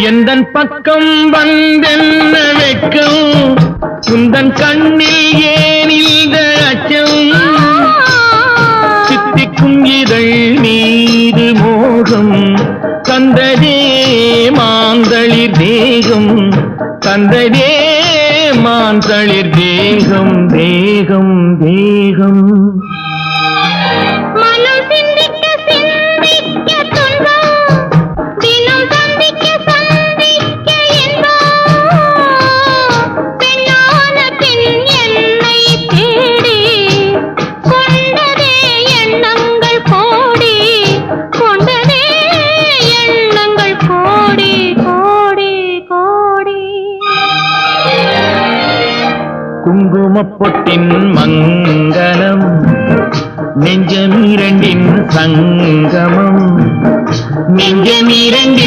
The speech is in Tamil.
எந்தன் பக்கம் வந்தென்ன வெட்கம் உந்தன் கண்ணில் ஏன் இந்த அச்சம் சித்திக்கும் இதழ் மீது மோகம் தந்ததே மாந்தளிர் தேகம் தந்ததே மாந்தளிர் தேகம் தேகம் தேகம் குங்குமப்பொட்டின் மங்களம் நெஞ்சமீரண்டின் சங்கமம் நெஞ்சமீரண்டின்